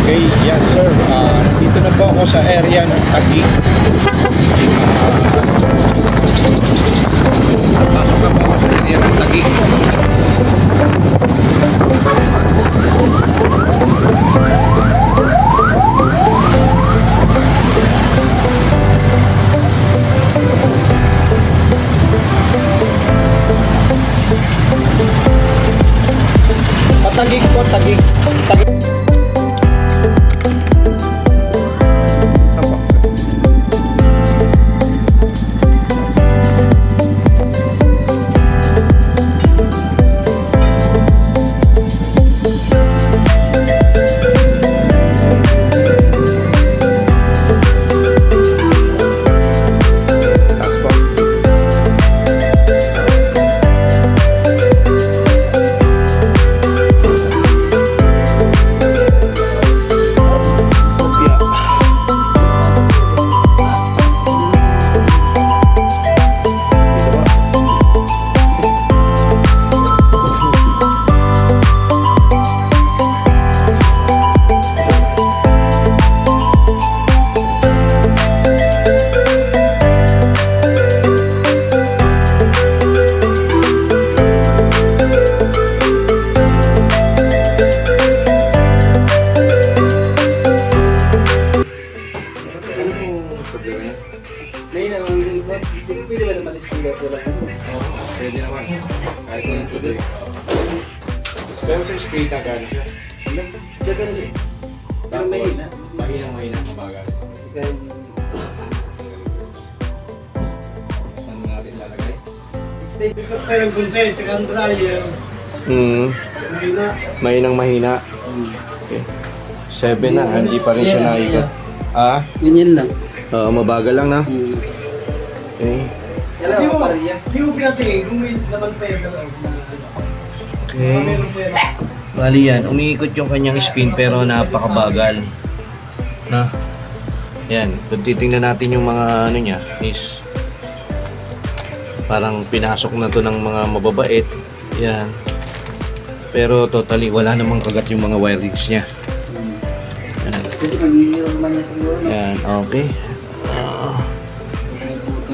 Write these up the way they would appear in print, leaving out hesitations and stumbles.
Okay, yan sir. Nandito na po ako sa area ng Taguig. Pasok na po ako sa area ng Taguig. Patagig po, Taguig. Taguig. May naman ikot. Pwede ba naman istilat wala ko? Oo, pwede naman. Kahit walang tuloy. Pero sa speed na gano'n siya. Nagdagan siya. Pero may na. Mahina, mabagal. Ikaw, Saan mo natin lalagay? stay ikot pa yung content. Tsaka ang dryer. May na. Mahina. Okay. 7 na, hindi pa rin siya naikot. Ah? Ganyan lang. Oo, mabagal lang na. Okay. Yan lang ang pariya. Hindi mo pinatingin kung may naman pa yung galaw. Okay. Bali yan, umiikot yung kanyang spin pero napakabagal. Na? Yan, kung titingnan natin yung mga ano niya is parang pinasok na to ng mga mababait. Yan. Pero totally wala namang kagat yung mga wirings niya. Yan. Pwede mag-iiram man niya siguro. Yan, okay.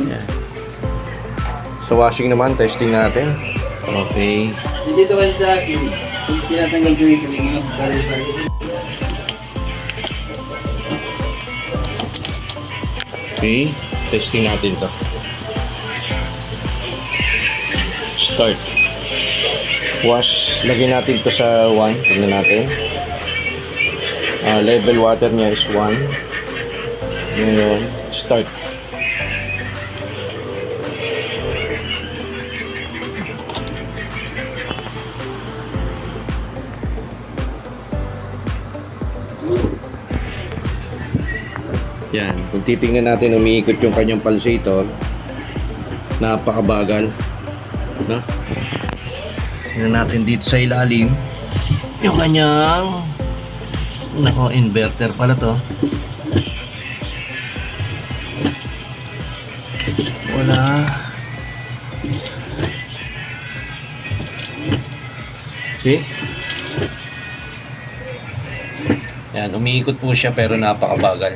Yan. Sa washing naman, testing natin. Okay. Dito ka sa akin. Kung tinatanggal ko ito, yung mga pares-pares. Okay, testing natin to. Start. Wash, lagyan natin to sa 1. Tingnan natin. Level water niya is 1. Ngayon, start. Yan, kung titingnan natin umiikot yung kanyang pulsator, napakabagal, no? Tingnan natin dito sa ilalim yung kanyang inverter pala to. Wala. See? Yan, umiikot po siya pero napakabagal.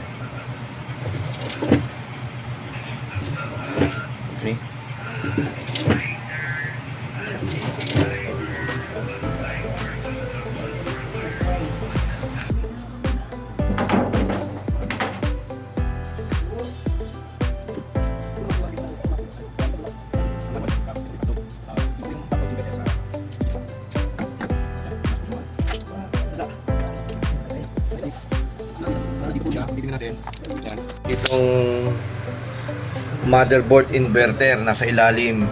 Okay. Itong motherboard inverter nasa ilalim.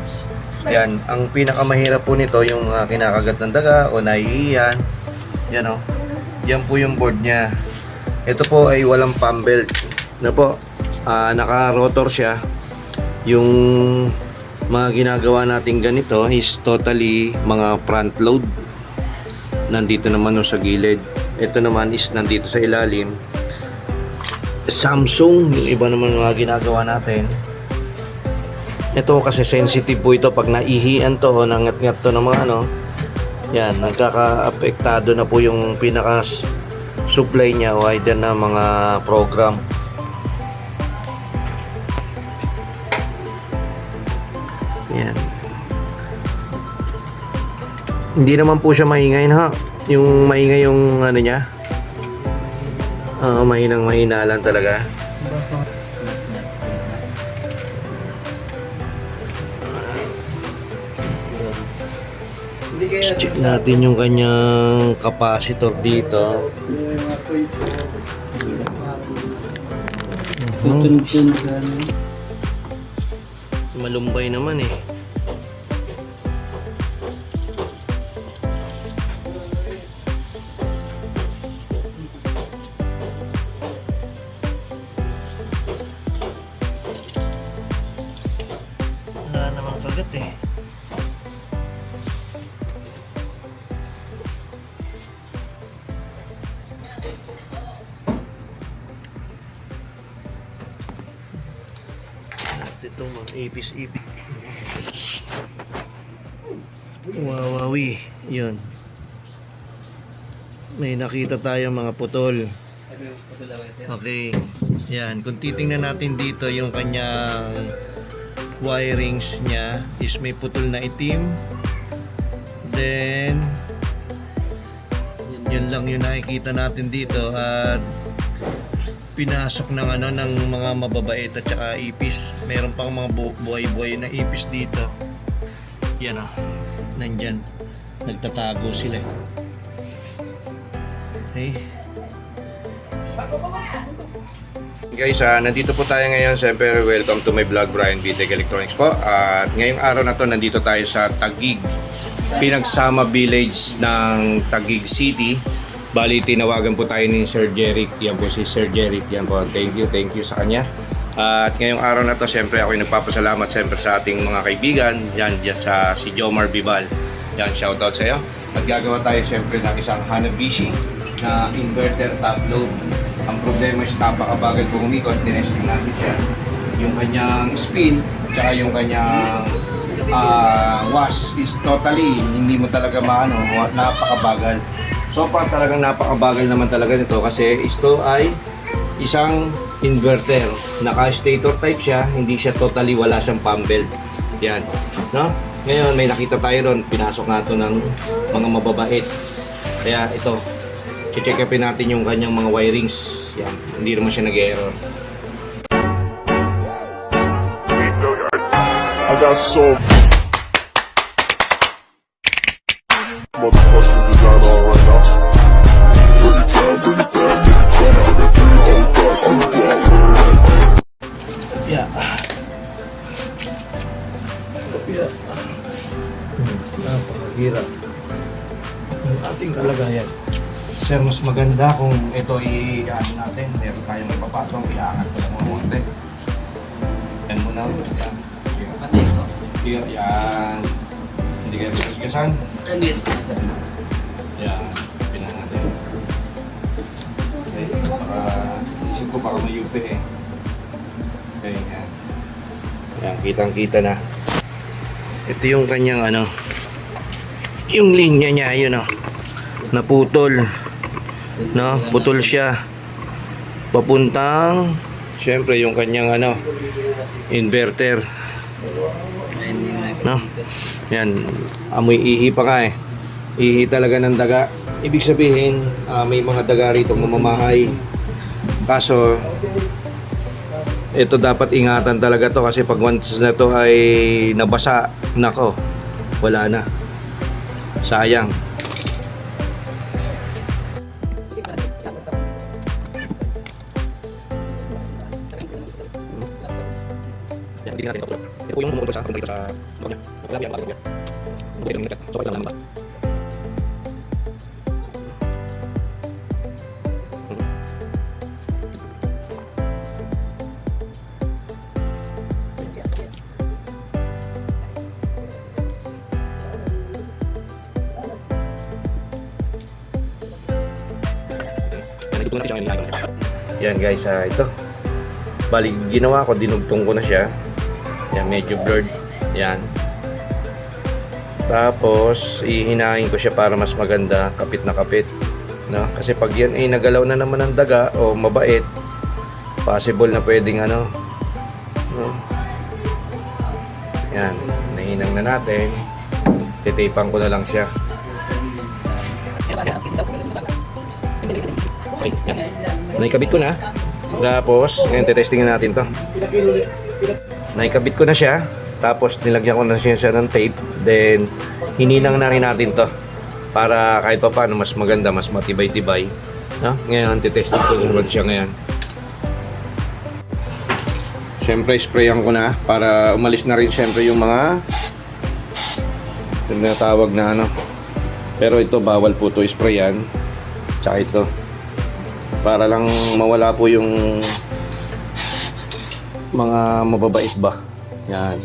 Yan, ang pinakamahirap po nito yung kinakagat ng daga o naiiyan. Yan o. Yan po yung board niya. Ito po ay walang pump belt. Na po, naka-rotor siya. Yung mga ginagawa natin ganito is totally mga front load. Nandito naman sa gilid. Ito naman is nandito sa ilalim. Samsung, yung iba naman mga ginagawa natin. Ito kasi sensitive po ito pag naihian to o nangat-ngat to ng mga ano. Yan, nagkaka-apektado na po yung pinaka supply niya o either na mga program. Yan. Hindi naman po siya maingay ha. Yung maingay yung ano niya. Mahinang mahina lang talaga. Hindi kaya Check natin yung kanyang capacitor dito. yung mga toys. Malumbay naman eh. Wala namang kagat eh. Ito mga ipis-ipis. Wawawi. Yun. May nakita tayo mga putol. Okay. Yan. Kung titingnan natin dito yung kanyang wirings niya is may putol na itim. Then yun lang yung nakikita natin dito at pinasok ng ano ng mga mababait at saka ipis. Meron pang mga buhay-buhay na ipis dito. Yan oh. Nandyan. Nagtatago sila. Okay. Guys, nandito po tayo ngayon. Siyempre, welcome to my vlog, Brian Biteg Electronics po. At ngayong araw na to, nandito tayo sa Taguig, Pinagsama Village ng Taguig City. Bali, tinawagan po tayo ni Sir Jeric. Yan po si Sir Jeric. Yan po. Thank you sa kanya. At ngayong araw na to, siyempre ako nagpapasalamat siyempre sa ating mga kaibigan. Yan sa si Jomar Bibal. Yan, shoutout sa iyo. At gagawa tayo siyempre ng isang Hanabishi na inverter top load. Ang problema is napakabagal kung umikot. Tinesting natin siya. Yung kanyang spin, tsaka yung kanyang wash is totally hindi mo talaga maano, napakabagal. So far talagang napakabagal naman talaga nito kasi ito ay isang inverter. Naka-stator type siya, hindi siya totally wala siyang pump belt. Yan, no? Ngayon may nakita tayo doon, pinasok nga ito ng mga mababait. Kaya ito, check upin natin yung kanyang mga wirings. Yan, hindi naman siya nag-error. I got so motherfucking design on right now. Bring it down, bring it down, bring it down. I got 3 old guys on the block. Yeah. Yeah. Napakahirap yung ating kalagayan. Sir, mas maganda kung ito i-ano natin. Meron tayong ipapatong, iaangat ko lang mga konti. Yan muna. Yan. Yan. Yan. Hindi kayo bigas-gasan. Yan. Pinang natin. Okay. Baka, isip ko baka may UP eh. Okay, yan. Yan, kitang-kita na. Ito yung kanyang ano, yung linya niya, yun o. Naputol. No, putol siya. Papuntang, syempre yung kanyang ano, inverter. No? Yan, amoy ihi pa nga eh. Ihi talaga ng daga. Ibig sabihin, may mga daga rito mamamahay. Kaso, ito dapat ingatan talaga to kasi pag once na to ay nabasa, nako, wala na. Sayang. Yan, hindi natin ito. Ito po yung tumutuloy sa kumulito sa motor niya. Grabe yan, bagay yan. Kumulito ng so, lang naman ba? Yan guys, ito. Bali, ginawa ko, dinugtong ko na siya. Yan, medyo blurred. Yan. Tapos, ihinahin ko siya para mas maganda, kapit na kapit. no? Kasi pag yan ay nagalaw na naman ng daga o mabait, possible na pwedeng ano, no? Yan, nahinang na natin. Titipang ko na lang siya. Okay, yan. Naikabit ko na. Tapos, ngayon tetestingin natin to. Naikabit ko na siya. Tapos, nilagyan ko na siya ng tape. Then, hininang na rin natin to. Para kahit pa paano, mas maganda, mas matibay-tibay. No? Ngayon, tetesting ko naman siya ngayon. Siyempre, sprayan ko na para umalis na rin siyempre yung mga tinatawag na ano. Pero ito, bawal po ito sprayan. Tsaka ito. Para lang mawala po yung mga mababait ba. Yan.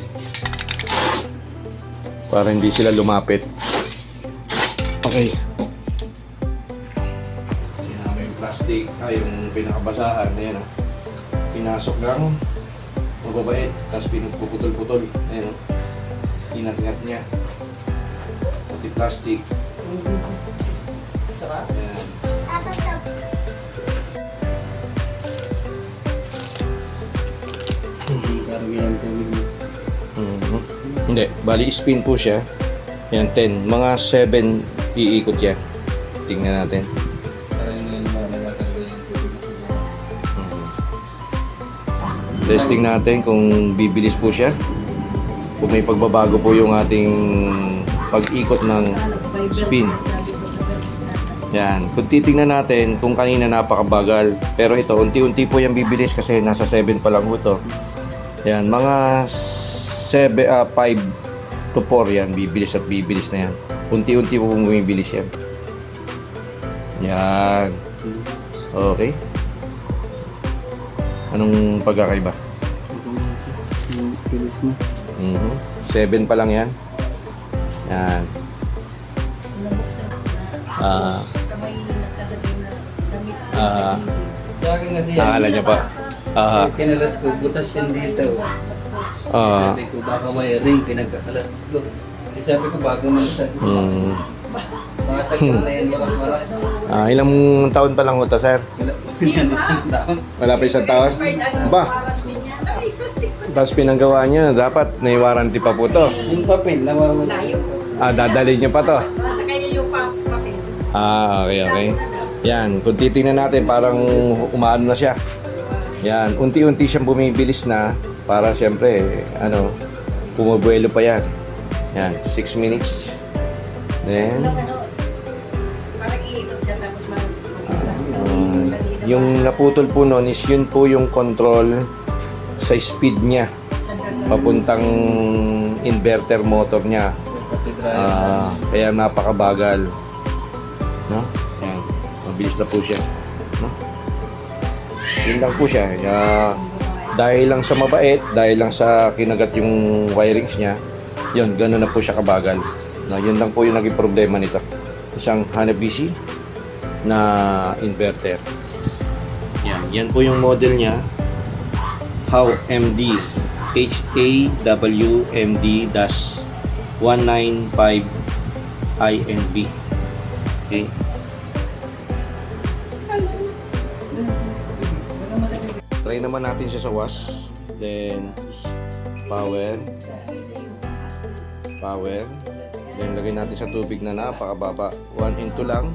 Para hindi sila lumapit. Okay. Sinama yung plastic, yung pinakabasahan. Ayan o. Pinasok lang. Mababait. Tapos pinuputol-putol. Ayan o. Inat-ingat niya. Pati plastic. Ayan. Karamihan tubig mo. Hindi, bali spin po siya. Yan, 10. Mga 7 iikot yan. Tingnan natin. Para yun matatanggal yung tubig. Testing natin kung bibilis po siya. Kung may pagbabago po yung ating pag-ikot ng spin. Yan. Kung titingnan natin, kung kanina napakabagal. Pero ito, unti-unti po yung bibilis kasi nasa 7 pa lang po ito. Yan, mga 5 to 4 yan, bibilis at bibilis na yan. Unti-unti po bumibilis yan. Yan. Okay. Anong pagkakaiba? Pilis na. 7 pa lang yan. Yan. Lagi na siya. Nakala niya pa. Kinalas ko, butas yan dito. Sabi ko, baka may ring, pinagkakalas ko. Sabi ko, bago man sabi ko. Mga sakit na yan yung para. Ilang taon pa lang ito, sir? Wala po yan isang taon. Wala pa isang taon? Ba? Tapos pinanggawa niya, dapat may warranty pa po to. Yung papel, namamala. Dadalhin niyo pa to. Nasa kanya yung papel. Okay. Yan, kung titingnan natin, parang umaano na siya. Yan, unti-unti siyang bumibilis na para siyempre, pumubuelo pa yan. Yan, 6 minutes. Then, Parang iikot siya tapos yung naputol po nun is yun po yung control sa speed niya papuntang inverter motor niya. Kaya napakabagal, no? Yan, mabilis na po siya, no? Yun lang po siya. Dahil lang sa mabait, dahil lang sa kinagat yung wirings niya, yun, gano'n na po siya kabagal. No, yun lang po yung naging problema nito. Isang Hanabishi na inverter. Yan po yung model niya. HAWMD HAWMD-195INB. Okay. Try naman natin siya sa wash. Then power. Then lagay natin sa tubig na napakababa. 1 into lang.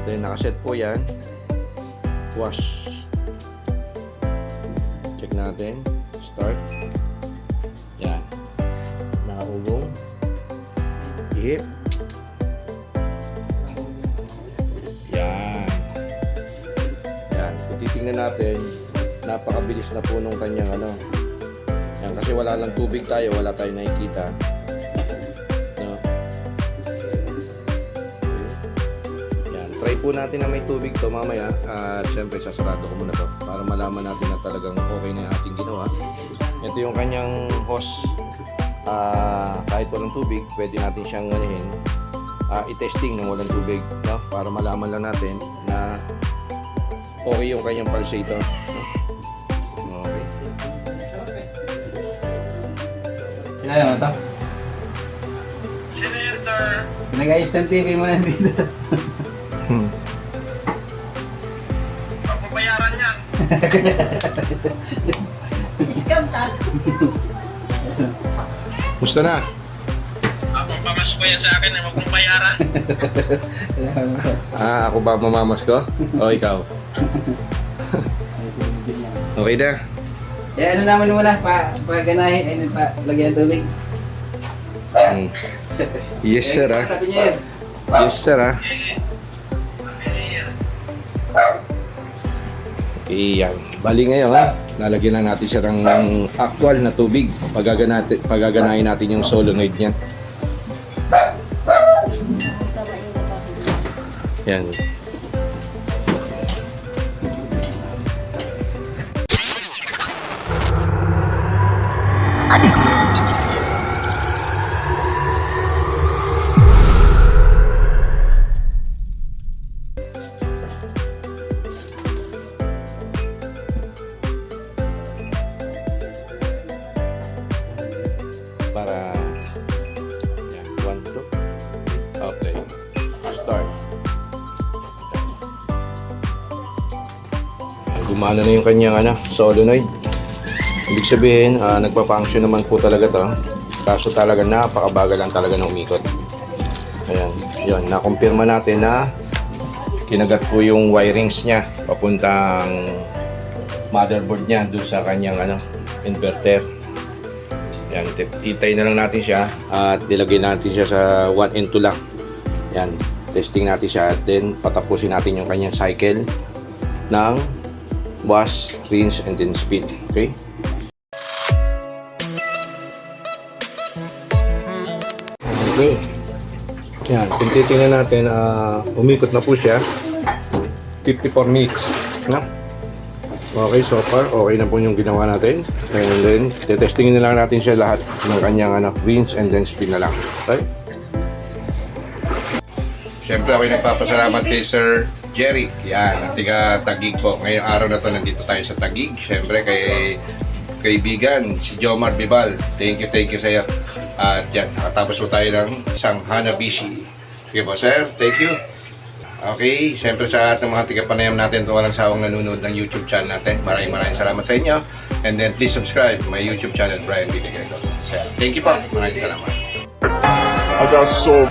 Then nakaset po yan. Wash. Check natin. Start. Yan. Nakahulong. Ihip. Yan. Kung titingnan natin, napakabilis na po nung kanyang yan, kasi wala lang tubig tayo, wala tayong nakikita, no? Yan, try po natin na may tubig to mamaya. At syempre sasarado ko muna to para malaman natin na talagang okay na yung ating ginawa. Ito yung kanyang hose. Kahit walang tubig, pwede natin siyang i-testing ng walang tubig, no? Para malaman lang natin na okay yung kanyang pulsator, no? Okay. Kaya mo ito? Nag-ayos ng TV mo na dito. Scam ta. Musta na? Ako ba mamamas ko? O ikaw? Okay na? Eh, ano naman muna, paganahin, lagyan ng tubig. Yes sir ah. Sabi niya yun. Yes sir ah. Iyan. Bali ngayon, lalagyan na natin siya ng actual na tubig. Pagaganahin natin yung solenoid niya. Yan. Para yan, 1, 2. Okay. Start. Gumana na yung kanyang solenoid. Ibig sabihin, nagpa-function naman po talaga to. Kaso talaga napakabagal lang talaga ng umikot. Ayan, yun, nakumpirma natin na kinagat po yung wirings niya papuntang motherboard niya doon sa kanyang inverter. Yan, itay na lang natin siya at nilagay natin siya sa 1 and 2 lang. Yan, testing natin siya at then patapusin natin yung kanyang cycle ng wash, rinse, and then spin. Okay? Okay. Yan, kung titingnan natin, umikot na po siya 54 minutes. No? Okay, so far, okay na po yung ginawa natin. And then, tetestingin na lang natin siya lahat ng kanyang rinse and then spin na lang. Okay? Siyempre, ako nagpapasalamat kay Sir Jerry. Yan, ang tiga Taguig po. Ngayong araw na to, nandito tayo sa Taguig. Siyempre, kay kaibigan, si Jomar Bibal. Thank you sa iyo. At yan, nakatapos po tayo ng isang Hanabishi. Sige po, sir. Thank you. Okay, siyempre sa ating mga tigapanayam natin ito walang sawang nanonood ng YouTube channel natin. Maraming salamat sa inyo. And then please subscribe my YouTube channel, Brian B. Negredo. Thank you po. Maraming salamat. I got so